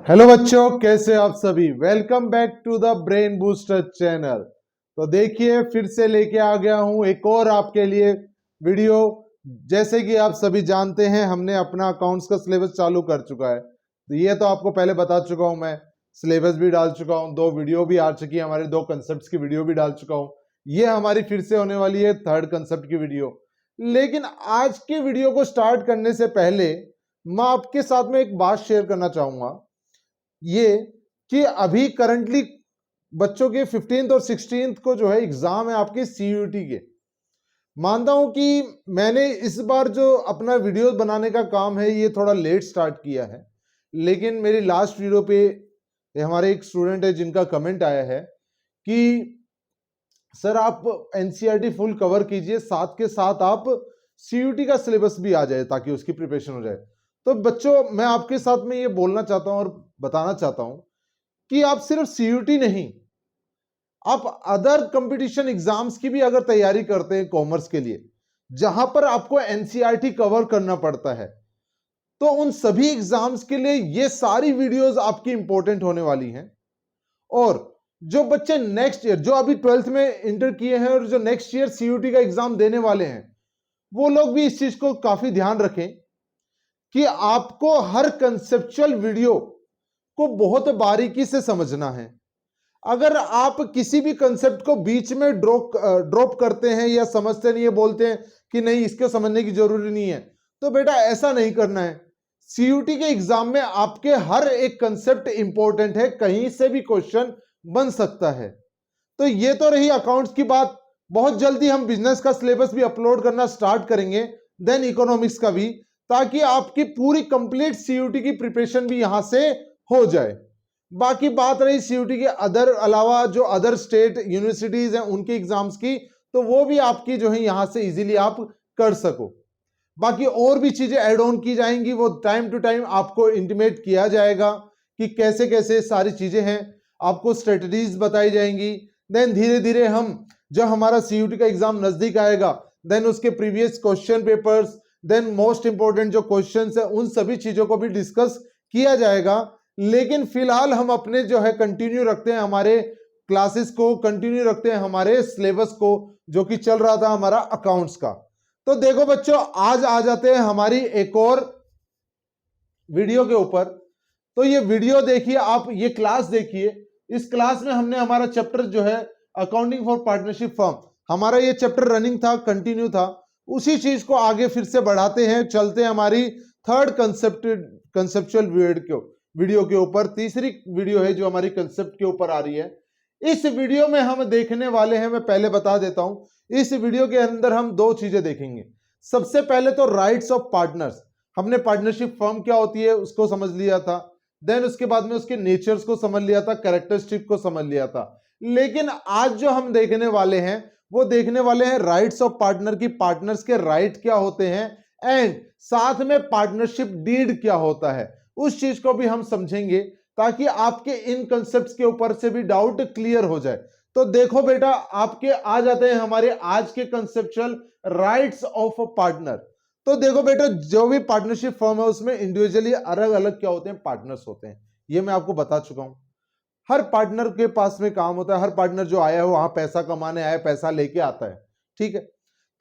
Hello बच्चों, कैसे आप सभी। Welcome back to the brain booster channel. तो देखिए, फिर से लेके आ गया हूं एक और आपके लिए वीडियो। जैसे कि आप सभी जानते हैं, हमने अपना अकाउंट्स का सिलेबस चालू कर चुका है। तो ये तो आपको पहले बता चुका हूं, मैं सिलेबस भी डाल चुका हूं, 2 वीडियो भी आ चुकी है हमारे, 2 कंसेप्ट की वीडियो भी डाल चुका हूं। ये हमारी फिर से होने वाली है 3rd कंसेप्ट की वीडियो। लेकिन आज की वीडियो को स्टार्ट करने से पहले मैं आपके साथ में एक बात शेयर करना चाहूंगा, ये कि अभी करंटली बच्चों के 15th और 16th को जो है एग्जाम है आपके सीयूटी के। मानता हूं कि मैंने इस बार जो अपना वीडियो बनाने का काम है ये थोड़ा लेट स्टार्ट किया है, लेकिन मेरी लास्ट वीडियो पे हमारे एक स्टूडेंट है जिनका कमेंट आया है कि सर आप एनसीईआरटी फुल कवर कीजिए, साथ के साथ आप सीयूटी का सिलेबस भी आ जाए ताकि उसकी प्रिपरेशन हो जाए। तो बच्चों, मैं आपके साथ में ये बोलना चाहता हूं और बताना चाहता हूं कि आप सिर्फ सीयूटी नहीं, आप अदर कंपटीशन एग्जाम्स की भी अगर तैयारी करते हैं कॉमर्स के लिए, जहां पर आपको एनसीईआरटी कवर करना पड़ता है, तो उन सभी एग्जाम्स के लिए ये सारी वीडियोस आपकी इंपॉर्टेंट होने वाली हैं। और जो बच्चे नेक्स्ट ईयर, जो अभी 12th में इंटर किए हैं और जो नेक्स्ट ईयर सीयूटी का एग्जाम देने वाले हैं, वो लोग भी इस चीज को काफी ध्यान रखें कि आपको हर कंसेप्चुअल वीडियो को बहुत बारीकी से समझना है। अगर आप किसी भी कंसेप्ट को बीच में ड्रॉप करते हैं या समझते नहीं है, बोलते हैं कि नहीं इसके समझने की जरूरी नहीं है, तो बेटा ऐसा नहीं करना है। सीयूटी के एग्जाम में आपके हर एक कंसेप्ट इंपॉर्टेंट है, कहीं से भी क्वेश्चन बन सकता है। तो ये तो रही अकाउंट्स की बात। बहुत जल्दी हम बिजनेस का सिलेबस भी अपलोड करना स्टार्ट करेंगे, देन इकोनॉमिक्स का भी, ताकि आपकी पूरी कंप्लीट सीयूटी की प्रिपरेशन भी यहां से हो जाए। बाकी बात रही सीयूटी के अदर अलावा जो अदर स्टेट यूनिवर्सिटीज हैं उनके एग्जाम्स की, तो वो भी आपकी जो है यहां से इजीली आप कर सको। बाकी और भी चीजें ऐड ऑन की जाएंगी, वो टाइम टू टाइम आपको इंटीमेट किया जाएगा कि कैसे कैसे सारी चीजें हैं, आपको स्ट्रेटजीज बताई जाएंगी। देन धीरे धीरे हम, जब हमारा सीयूटी का एग्जाम नजदीक आएगा, देन उसके previous question papers, then most important जो क्वेश्चंस है, उन सभी चीजों को भी डिस्कस किया जाएगा। लेकिन फिलहाल हम अपने जो है कंटिन्यू रखते हैं हमारे क्लासेस को, कंटिन्यू रखते हैं हमारे सिलेबस को, जो कि चल रहा था हमारा अकाउंट्स का। तो देखो बच्चों, आज आ जाते हैं हमारी एक और वीडियो के ऊपर। तो ये वीडियो देखिए आप, ये क्लास देखिए। इस क्लास में हमने हमारा चैप्टर जो है अकाउंटिंग फॉर पार्टनरशिप फर्म, हमारा ये चैप्टर रनिंग था, कंटिन्यू था। उसी चीज को आगे फिर से बढ़ाते हैं, चलते हैं हमारी 3rd कंसेप्चुअल वीडियो के ऊपर। तीसरी वीडियो है जो हमारी कंसेप्ट के ऊपर आ रही है। इस वीडियो में हम देखने वाले हैं, मैं पहले बता देता हूं, इस वीडियो के अंदर हम 2 चीजें देखेंगे। सबसे पहले तो राइट्स ऑफ पार्टनर्स, हमने पार्टनरशिप फर्म क्या होती है उसको समझ लिया था। देन उसके बाद में उसके नेचर्स को समझ लिया था, कैरेक्टरिस्टिक को समझ लिया था। लेकिन आज जो हम देखने वाले हैं, वो देखने वाले हैं राइट्स ऑफ पार्टनर की, पार्टनर्स के राइट क्या होते हैं, एंड साथ में पार्टनरशिप डीड क्या होता है, उस चीज को भी हम समझेंगे, ताकि आपके इन कंसेप्ट्स के ऊपर से भी डाउट क्लियर हो जाए। तो देखो बेटा, आपके आ जाते हैं हमारे आज के कंसेप्चुअल राइट्स ऑफ पार्टनर। तो देखो बेटा, जो भी पार्टनरशिप फर्म है उसमें इंडिविजुअली अलग अलग क्या होते हैं, पार्टनर्स होते हैं। ये मैं आपको बता चुका हूं। हर पार्टनर के पास में काम होता है, हर पार्टनर जो आया है वहां पैसा कमाने आया, पैसा लेके आता है, ठीक है।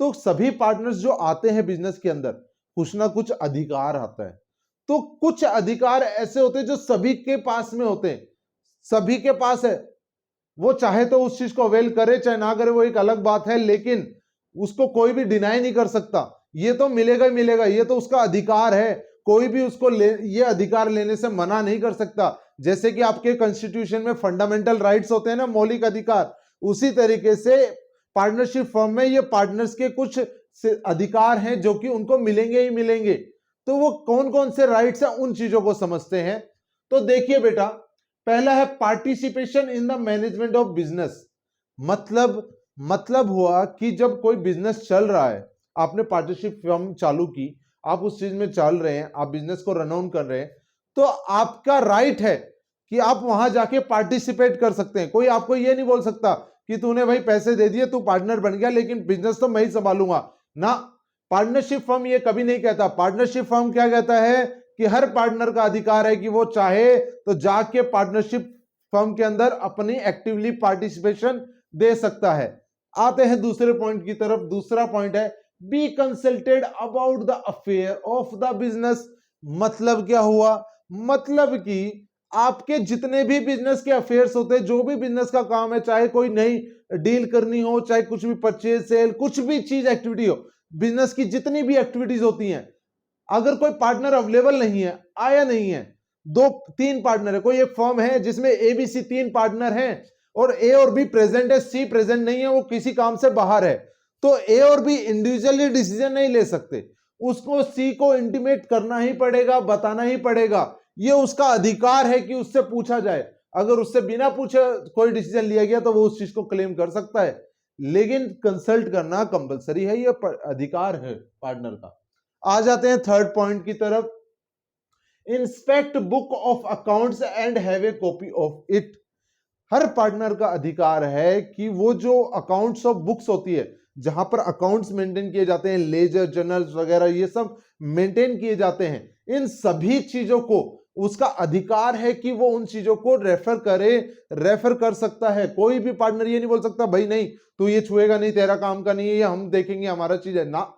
तो सभी पार्टनर्स जो आते हैं बिजनेस के अंदर, कुछ ना कुछ अधिकार आता है। तो कुछ अधिकार ऐसे होते हैं जो सभी के पास में होते हैं, सभी के पास है। वो चाहे तो उस चीज को अवेल करे, चाहे ना करे, वो एक अलग बात है, लेकिन उसको कोई भी डिनाई नहीं कर सकता। ये तो मिलेगा ही मिलेगा, ये तो उसका अधिकार है। कोई भी उसको ये अधिकार लेने से मना नहीं कर सकता। जैसे कि आपके कॉन्स्टिट्यूशन में फंडामेंटल राइट्स होते हैं ना, मौलिक अधिकार, उसी तरीके से पार्टनरशिप फर्म में ये पार्टनर्स के कुछ अधिकार हैं जो कि उनको मिलेंगे ही मिलेंगे। तो वो कौन कौन से राइट्स हैं, उन चीजों को समझते हैं। तो देखिए बेटा, पहला है participation in the management of business. मतलब हुआ कि जब कोई बिजनेस चल रहा है, आपने पार्टनरशिप फर्म चालू की, आप उस चीज में चल रहे हैं, आप बिजनेस को रन ऑन कर रहे हैं, तो आपका राइट है कि आप वहां जाके पार्टिसिपेट कर सकते हैं। कोई आपको ये नहीं बोल सकता कि तूने भाई पैसे दे दिए, तू पार्टनर बन गया, लेकिन बिजनेस तो मैं ही संभालूंगा ना। पार्टनरशिप फर्म ये कभी नहीं कहता। पार्टनरशिप फर्म क्या कहता है कि हर पार्टनर का अधिकार है कि वो चाहे तो जाके पार्टनरशिप फर्म के अंदर अपनी एक्टिवली पार्टिसिपेशन दे सकता है। आते हैं दूसरे पॉइंट की तरफ। दूसरा पॉइंट है B consulted about the affair of the business. मतलब क्या हुआ? मतलब कि आपके जितने भी बिजनेस के अफेयर्स होते हैं, जो भी बिजनेस का काम है, चाहे कोई नई डील करनी हो, चाहे कुछ भी परचेज सेल, कुछ भी चीज एक्टिविटी हो, बिजनेस की जितनी भी एक्टिविटीज होती हैं, अगर कोई पार्टनर अवेलेबल नहीं है, आया नहीं है, दो तीन पार्टनर है, कोई एक फर्म है जिसमें ए बी सी तीन पार्टनर हैं और ए और बी प्रेजेंट है, सी प्रेजेंट नहीं है, वो किसी काम से बाहर है, तो ए और बी इंडिविजुअली डिसीजन नहीं ले सकते, उसको सी को इंटीमेट करना ही पड़ेगा, बताना ही पड़ेगा। ये उसका अधिकार है कि उससे पूछा जाए। अगर उससे बिना पूछे कोई डिसीजन लिया गया तो वो उस चीज को क्लेम कर सकता है, लेकिन कंसल्ट करना कंपलसरी है, ये अधिकार है पार्टनर का। आ जाते हैं थर्ड पॉइंट की तरफ। Inspect book of accounts and have a copy of it. Her partner का अधिकार है कि वो जो अकाउंट्स ऑफ बुक्स होती है, जहां पर अकाउंट्स मेंटेन किए जाते हैं, लेजर जर्नल्स वगैरह ये सब मेंटेन किए जाते हैं, इन सभी चीजों को उसका अधिकार है कि वो उन चीजों को रेफर कर सकता है। कोई भी पार्टनर ये नहीं बोल सकता भाई नहीं तू ये छुएगा नहीं, तेरा काम का नहीं है, ये हम देखेंगे, हमारा चीज है ना।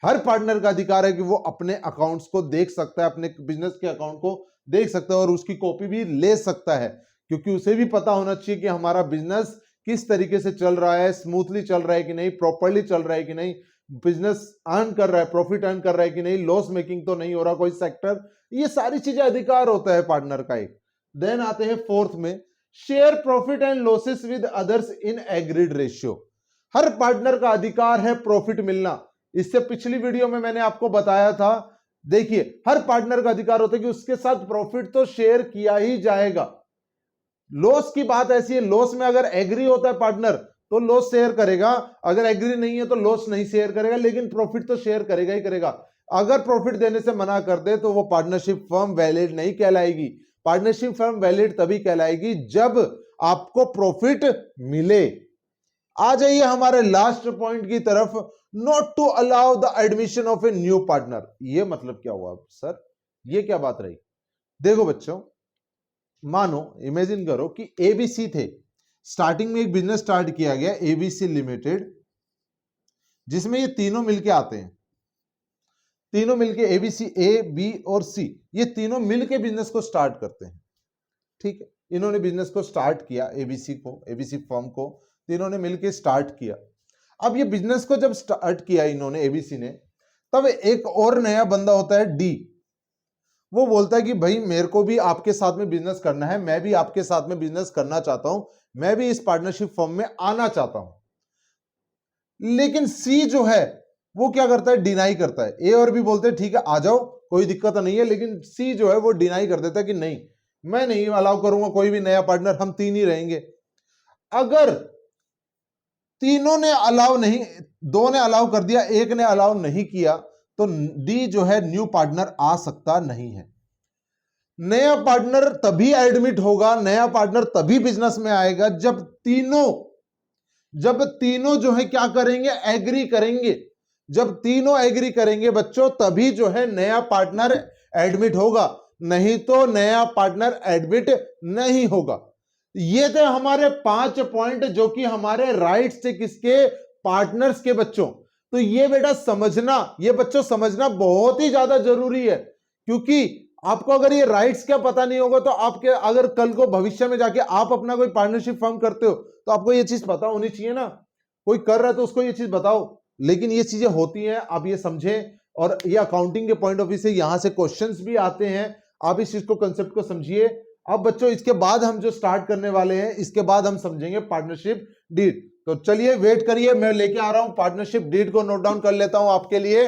हर पार्टनर का अधिकार है कि वो अपने अकाउंट्स को देख सकता है, अपने बिजनेस के अकाउंट को देख सकता है और उसकी कॉपी भी ले सकता है, क्योंकि उसे भी पता होना चाहिए कि हमारा बिजनेस किस तरीके से चल रहा है, स्मूथली चल रहा है कि नहीं, प्रॉपर्ली चल रहा है कि नहीं, बिजनेस अर्न कर रहा है, प्रॉफिट अर्न कर रहा है कि नहीं, लॉस मेकिंग तो नहीं हो रहा कोई सेक्टर। ये सारी चीजें अधिकार होता है पार्टनर का एक। देन आते हैं फोर्थ में, share profit and losses with others in agreed ratio. Her partner का अधिकार है प्रॉफिट मिलना। इससे पिछली वीडियो में मैंने आपको बताया था, देखिए हर पार्टनर का अधिकार होता है कि उसके साथ प्रॉफिट तो शेयर किया ही जाएगा। लॉस की बात ऐसी है, लॉस में अगर एग्री होता है पार्टनर तो लॉस शेयर करेगा, अगर एग्री नहीं है तो लॉस नहीं शेयर करेगा, लेकिन प्रॉफिट तो शेयर करेगा ही करेगा। अगर प्रॉफिट देने से मना कर दे तो वो पार्टनरशिप फर्म वैलिड नहीं कहलाएगी। पार्टनरशिप फर्म वैलिड तभी कहलाएगी जब आपको प्रॉफिट मिले। आ जाइए हमारे लास्ट पॉइंट की तरफ, not to allow the admission of a new partner. ये मतलब क्या हुआ सर, ये क्या बात रही? देखो बच्चों, मानो इमेजिन करो कि एबीसी थे, स्टार्टिंग में एक बिजनेस स्टार्ट किया गया एबीसी लिमिटेड, जिसमें ये तीनों मिलके आते हैं, तीनों मिलके एबीसी, ए बी और सी, ये तीनों मिलके बिजनेस को स्टार्ट करते हैं। ठीक है, इन्होंने बिजनेस को स्टार्ट किया, एबीसी को, एबीसी फर्म को तीनों ने मिलके स्टार्ट किया। अब ये बिजनेस को जब स्टार्ट किया इन्होंने, एबीसी ने, तब एक और नया बंदा होता है डी। वो बोलता है कि भाई मेरे को भी आपके साथ में बिजनेस करना है, मैं भी आपके साथ में बिजनेस करना चाहता हूं, मैं भी इस पार्टनरशिप फर्म में आना चाहता हूं। लेकिन सी जो है वो क्या करता है, डिनाई करता है। ए और बी बोलते हैं ठीक है आ जाओ, कोई दिक्कत नहीं है, लेकिन सी जो है वो डिनाई कर देता है कि नहीं, मैं नहीं अलाउ करूंगा कोई भी नया पार्टनर, हम तीन ही रहेंगे। अगर तीनों ने अलाउ नहीं, दो ने अलाउ कर दिया, एक ने अलाउ नहीं किया, तो डी जो है न्यू पार्टनर आ सकता नहीं है। नया पार्टनर तभी एडमिट होगा, नया पार्टनर तभी बिजनेस में आएगा जब तीनों जो है क्या करेंगे, एग्री करेंगे। जब तीनों एग्री करेंगे बच्चों, तभी जो है नया पार्टनर एडमिट होगा, नहीं तो नया पार्टनर एडमिट नहीं होगा। ये थे हमारे 5 पॉइंट जो कि हमारे राइट्स थे किसके, पार्टनर्स के बच्चों। तो ये बेटा समझना, ये बच्चों समझना बहुत ही ज्यादा जरूरी है, क्योंकि आपको अगर ये राइट्स क्या पता नहीं होगा तो आपके, अगर कल को भविष्य में जाके आप अपना कोई पार्टनरशिप फॉर्म करते हो तो आपको ये चीज पता होनी चाहिए ना। कोई कर रहा है तो उसको ये चीज बताओ, लेकिन ये चीजें होती हैं, आप ये समझें। और ये अकाउंटिंग के पॉइंट ऑफ व्यू से यहां से क्वेश्चंस भी आते हैं, आप इस चीज को, कंसेप्ट को समझिए। अब बच्चों इसके बाद हम जो स्टार्ट करने वाले हैं, इसके बाद हम समझेंगे पार्टनरशिप डीड। तो चलिए वेट करिए, मैं लेके आ रहा हूं पार्टनरशिप डीड को, नोट डाउन कर लेता हूं आपके लिए।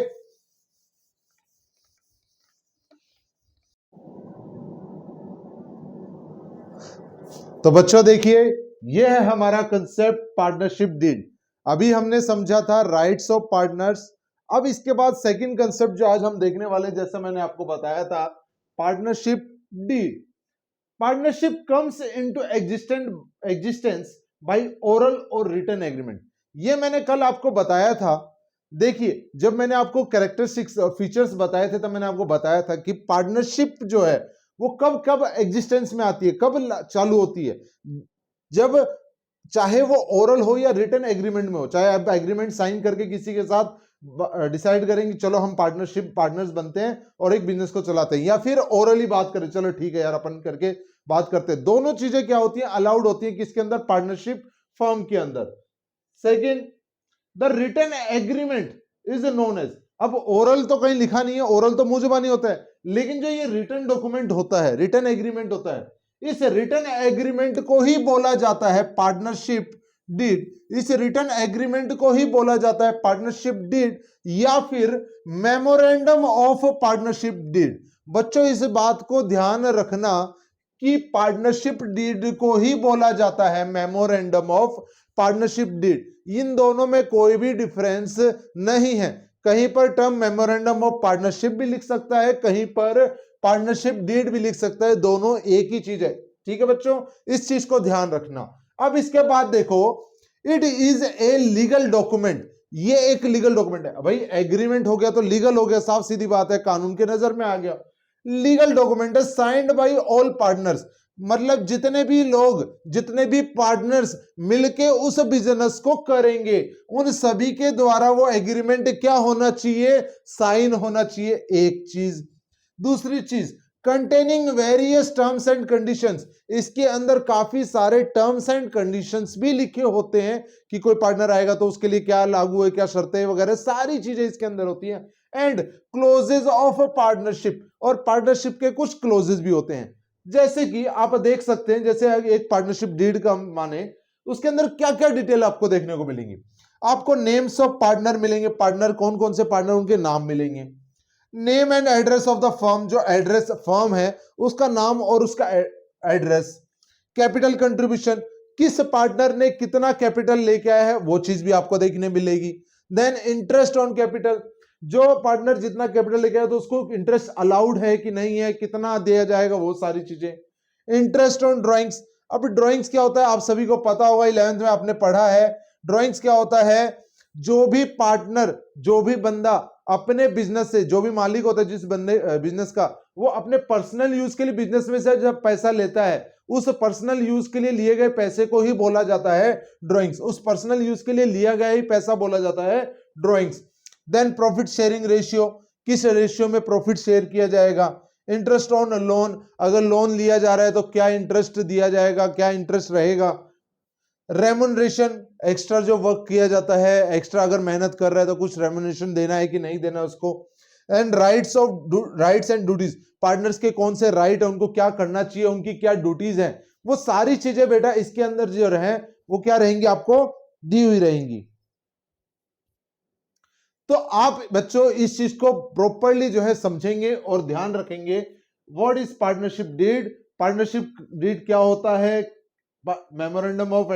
तो बच्चों देखिए, यह है हमारा कंसेप्ट पार्टनरशिप डीड। अभी हमने समझा था राइट्स ऑफ पार्टनर्स। अब इसके बाद सेकंड कंसेप्ट जो आज हम देखने वाले, जैसे मैंने आपको बताया था, partnership deed. Partnership comes into existence by oral और रिटन एग्रीमेंट। ये मैंने कल आपको बताया था, देखिए जब मैंने आपको कैरेक्टरिस्टिक्स फीचर्स बताए थे तब मैंने आपको बताया था कि पार्टनरशिप जो है वो कब कब एग्जिस्टेंस में आती है, कब चालू होती है, जब चाहे वो ओरल हो या रिटन एग्रीमेंट में हो, चाहे आप एग्रीमेंट साइन करके किसी के साथ डिसाइड करेंगे चलो हम पार्टनर्स बनते हैं और एक बिजनेस को चलाते हैं, या फिर ओरली बात करें चलो ठीक है यार अपन करके बात करते हैं। दोनों चीजें क्या होती हैं, अलाउड होती हैं किसके अंदर, पार्टनरशिप फर्म के अंदर। Second, the written agreement is known as, अब ओरल तो कहीं लिखा नहीं है, ओरल तो मुंह जुबानी होता है, लेकिन जो ये रिटन डॉक्यूमेंट होता है, रिटन एग्रीमेंट होता है, इस रिटन एग्रीमेंट को ही बोला जाता है पार्टनरशिप डीड। इस रिटन एग्रीमेंट को ही बोला जाता है पार्टनरशिप डीड या फिर मेमोरेंडम ऑफ पार्टनरशिप डीड। बच्चों इस बात को ध्यान रखना कि पार्टनरशिप डीड को ही बोला जाता है मेमोरेंडम ऑफ पार्टनरशिप डीड। इन दोनों में कोई भी डिफरेंस नहीं है। कहीं पर टर्म मेमोरेंडम ऑफ पार्टनरशिप भी लिख सकता है, कहीं पर पार्टनरशिप डीड भी लिख सकता है, दोनों एक ही चीज है। ठीक है बच्चों, इस चीज को ध्यान रखना। अब इसके बाद देखो, it is a legal document, ये एक लीगल डॉक्यूमेंट है। भाई एग्रीमेंट हो गया तो लीगल हो गया, साफ सीधी बात है, कानून के नजर में आ गया। लीगल डॉक्यूमेंट है साइंड बाय ऑल पार्टनर्स, मतलब जितने भी लोग, जितने भी पार्टनर्स मिलके उस बिजनेस को करेंगे उन सभी के द्वारा वो एग्रीमेंट क्या होना चाहिए, साइन होना चाहिए, एक चीज। दूसरी चीज, containing various terms and conditions, इसके अंदर काफी सारे टर्म्स एंड कंडीशंस भी लिखे होते हैं कि कोई पार्टनर आएगा तो उसके लिए क्या लागू है, क्या शर्तें वगैरह सारी चीजें इसके अंदर होती हैं। एंड क्लोजेज ऑफ पार्टनरशिप, और पार्टनरशिप के कुछ क्लोजेज भी होते हैं, जैसे कि आप देख सकते हैं, जैसे एक पार्टनरशिप डीड का माने उसके अंदर क्या क्या डिटेल आपको देखने को मिलेंगी। आपको नेम्स ऑफ पार्टनर मिलेंगे, पार्टनर कौन कौन से पार्टनर उनके नाम मिलेंगे। Name and address of the firm, जो एड्रेस फर्म है उसका नाम और उसका एड्रेस। कैपिटल कंट्रीब्यूशन, किस पार्टनर ने कितना कैपिटल लेके आया है वो चीज भी आपको देखने मिलेगी। देन इंटरेस्ट ऑन कैपिटल, जो पार्टनर जितना कैपिटल लेके आया तो उसको इंटरेस्ट अलाउड है कि नहीं है, कितना दिया जाएगा, वो सारी चीजें। इंटरेस्ट ऑन ड्राइंग्स, अब ड्राइंग्स क्या होता है आप सभी को पता होगा, 11th में आपने पढ़ा है। ड्राइंग्स क्या होता है, जो भी पार्टनर, जो भी बंदा अपने बिजनेस से, जो भी मालिक होता है जिस बंदे बिजनेस का, वो अपने पर्सनल यूज के लिए बिजनेस में से जब पैसा लेता है, उस पर्सनल यूज के लिए लिए गए पैसे को ही बोला जाता है ड्राइंग्स। उस पर्सनल यूज के लिए लिया गया ही पैसा बोला जाता है drawings. Then profit sharing ratio, किस रेशियो में प्रॉफिट शेयर किया जाएगा। इंटरेस्ट ऑन लोन, अगर लोन लिया जा रहा है तो क्या इंटरेस्ट दिया जाएगा, क्या इंटरेस्ट रहेगा। रेमुनरेशन, एक्स्ट्रा जो वर्क किया जाता है, एक्स्ट्रा अगर मेहनत कर रहा है तो कुछ रेमुनरेशन देना है कि नहीं देना उसको। And rights and duties, partners के कौन से राइट है, उनको क्या करना चाहिए, उनकी क्या ड्यूटीज हैं, वो सारी चीजें बेटा इसके अंदर जो रहे वो क्या रहेंगी, आपको दी हुई रहेंगी। तो आप बच्चों इस चीज को प्रॉपरली जो है समझेंगे और ध्यान रखेंगे। What is partnership deed, partnership deed क्या होता है, मेमोरेंडम ऑफ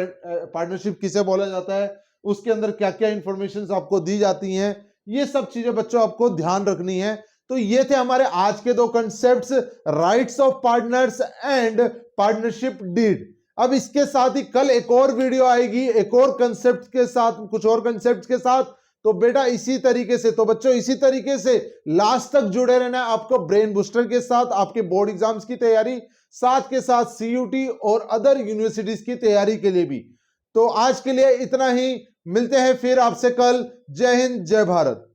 पार्टनरशिप किसे बोला जाता है, उसके अंदर क्या क्या इंफॉर्मेशन आपको दी जाती हैं, ये सब चीजें बच्चों आपको ध्यान रखनी है। तो ये थे हमारे आज के दो concepts, rights of partners and partnership deed. अब इसके साथ ही कल एक और वीडियो आएगी एक और कंसेप्ट के साथ, कुछ और कंसेप्ट के साथ। तो बेटा इसी तरीके से, तो बच्चों इसी तरीके से लास्ट तक जुड़े रहना है आपको ब्रेन बूस्टर के साथ, आपके बोर्ड एग्जाम्स की तैयारी, साथ के साथ सीयूटी और अदर यूनिवर्सिटीज की तैयारी के लिए भी। तो आज के लिए इतना ही, मिलते हैं फिर आपसे कल। जय हिंद, जय भारत।